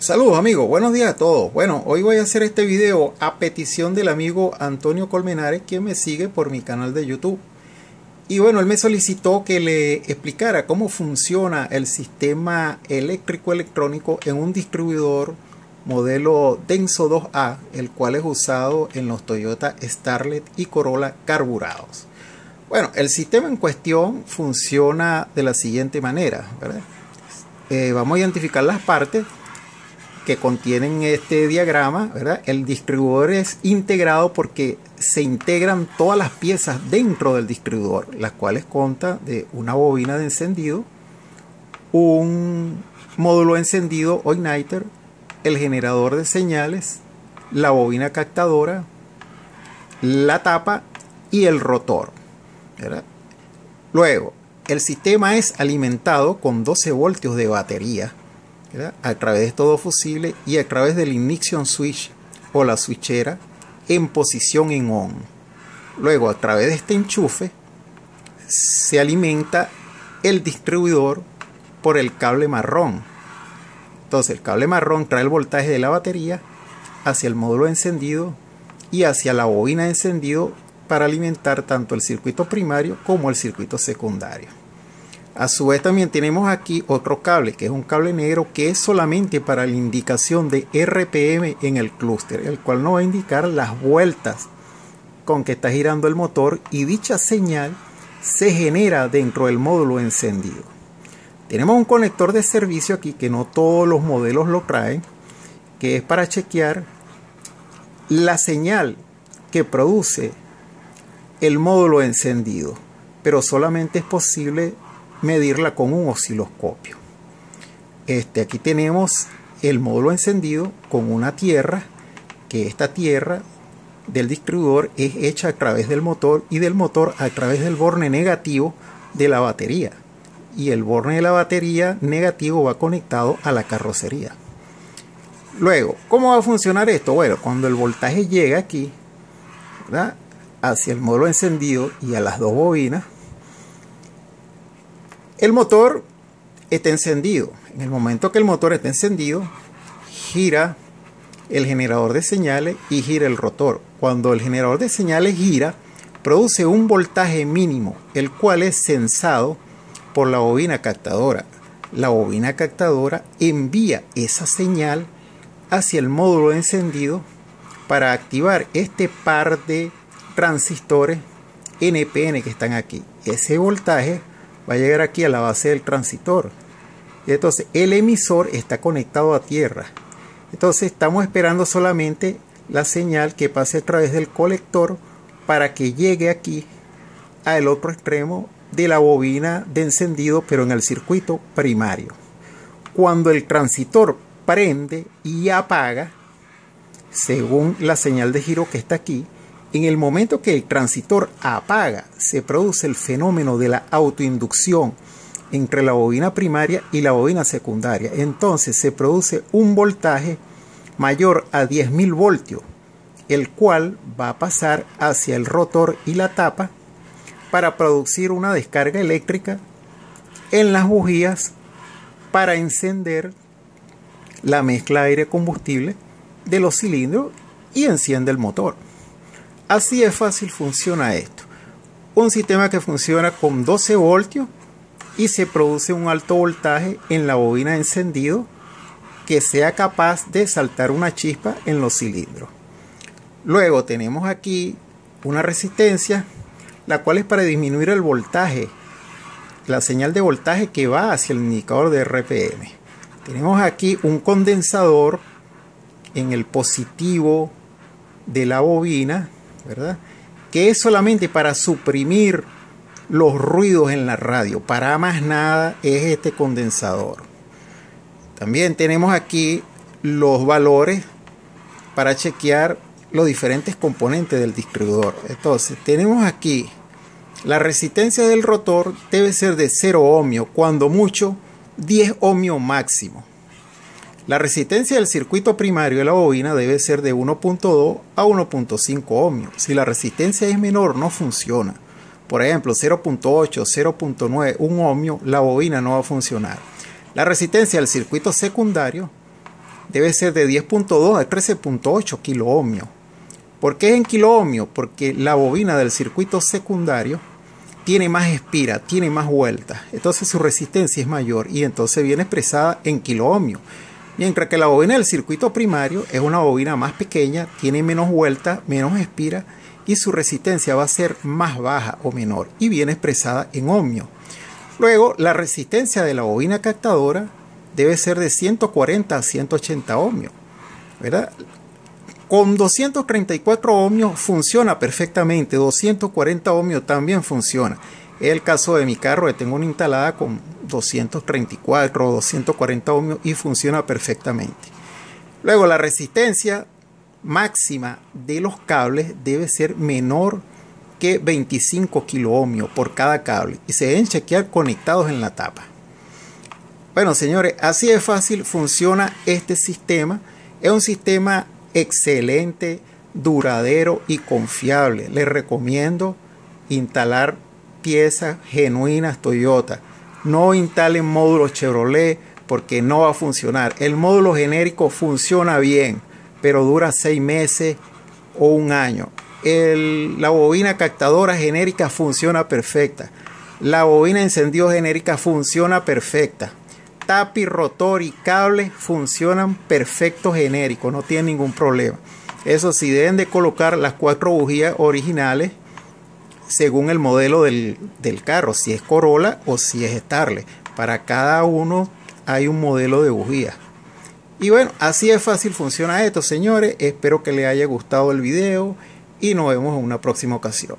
Saludos amigos, buenos días a todos. Bueno, hoy voy a hacer este video a petición del amigo Antonio Colmenares, quien me sigue por mi canal de YouTube. Y bueno, él me solicitó que le explicara cómo funciona el sistema eléctrico electrónico en un distribuidor modelo Denso 2A, el cual es usado en los Toyota Starlet y Corolla carburados. Bueno, el sistema en cuestión funciona de la siguiente manera, ¿verdad? Vamos a identificar las partes que contienen este diagrama, ¿verdad? El distribuidor es integrado porque se integran todas las piezas dentro del distribuidor, las cuales consta de una bobina de encendido, un módulo de encendido o igniter, el generador de señales, la bobina captadora, la tapa y el rotor, ¿verdad? Luego, el sistema es alimentado con 12 voltios de batería, ¿verdad? A través de estos dos fusibles y a través del ignition switch o la switchera en posición en on. Luego, a través de este enchufe se alimenta el distribuidor por el cable marrón. Entonces el cable marrón trae el voltaje de la batería hacia el módulo de encendido y hacia la bobina de encendido para alimentar tanto el circuito primario como el circuito secundario. A su vez también tenemos aquí otro cable, que es un cable negro, que es solamente para la indicación de RPM en el clúster, el cual nos va a indicar las vueltas con que está girando el motor, y dicha señal se genera dentro del módulo encendido. Tenemos un conector de servicio aquí, que no todos los modelos lo traen, que es para chequear la señal que produce el módulo encendido, pero solamente es posible medirla con un osciloscopio. Aquí tenemos el módulo encendido con una tierra, que esta tierra del distribuidor es hecha a través del motor y del motor a través del borne negativo de la batería, y el borne de la batería negativo va conectado a la carrocería. Luego, ¿cómo va a funcionar esto? Bueno, cuando el voltaje llega aquí, ¿verdad?, hacia el módulo encendido y a las dos bobinas, el motor está encendido. En el momento que el motor está encendido, gira el generador de señales y gira el rotor. Cuando el generador de señales gira, produce un voltaje mínimo, el cual es sensado por la bobina captadora. La bobina captadora envía esa señal hacia el módulo de encendido para activar este par de transistores NPN que están aquí. Ese voltaje va a llegar aquí a la base del transistor, y entonces el emisor está conectado a tierra. Entonces estamos esperando solamente la señal que pase a través del colector para que llegue aquí al otro extremo de la bobina de encendido, pero en el circuito primario. Cuando el transistor prende y apaga según la señal de giro que está aquí, en el momento que el transistor apaga, se produce el fenómeno de la autoinducción entre la bobina primaria y la bobina secundaria. Entonces se produce un voltaje mayor a 10.000 voltios, el cual va a pasar hacia el rotor y la tapa para producir una descarga eléctrica en las bujías para encender la mezcla aire-combustible de los cilindros y enciende el motor. Así de fácil funciona esto. Un sistema que funciona con 12 voltios y se produce un alto voltaje en la bobina de encendido que sea capaz de saltar una chispa en los cilindros. Luego tenemos aquí una resistencia, la cual es para disminuir el voltaje, la señal de voltaje que va hacia el indicador de RPM. Tenemos aquí un condensador en el positivo de la bobina, ¿verdad?, que es solamente para suprimir los ruidos en la radio. Para más nada es este condensador. También tenemos aquí los valores para chequear los diferentes componentes del distribuidor. Entonces tenemos aquí la resistencia del rotor, debe ser de 0 ohmios, cuando mucho 10 ohmios máximo. La resistencia del circuito primario de la bobina debe ser de 1.2 a 1.5 ohmios. Si la resistencia es menor, no funciona. Por ejemplo, 0.8, 0.9, 1 ohmio, la bobina no va a funcionar. La resistencia del circuito secundario debe ser de 10.2 a 13.8 kiloohmios. ¿Por qué es en kiloohmios? Porque la bobina del circuito secundario tiene más espira, tiene más vueltas, entonces su resistencia es mayor y entonces viene expresada en kiloohmios. Mientras que la bobina del circuito primario es una bobina más pequeña, tiene menos vueltas, menos espira y su resistencia va a ser más baja o menor y viene expresada en ohmios. Luego, la resistencia de la bobina captadora debe ser de 140 a 180 ohmios, ¿verdad? Con 234 ohmios funciona perfectamente, 240 ohmios también funciona. Es el caso de mi carro, que tengo una instalada con 234 o 240 ohmios y funciona perfectamente. Luego, la resistencia máxima de los cables debe ser menor que 25 kiloohmios por cada cable y se deben chequear conectados en la tapa. Bueno, señores, así de fácil funciona este sistema. Es un sistema excelente, duradero y confiable. Les recomiendo instalar piezas genuinas Toyota. No instalen módulos Chevrolet porque no va a funcionar. El módulo genérico funciona bien, pero dura 6 meses o un año. La bobina captadora genérica funciona perfecta. La bobina encendido genérica funciona perfecta. Tapi, rotor y cable funcionan perfectos genéricos, no tienen ningún problema. Eso sí, deben de colocar las 4 bujías originales según el modelo del carro, si es Corolla o si es Starlet. Para cada uno hay un modelo de bujía. Y bueno, así de fácil funciona esto, señores. Espero que les haya gustado el video y nos vemos en una próxima ocasión.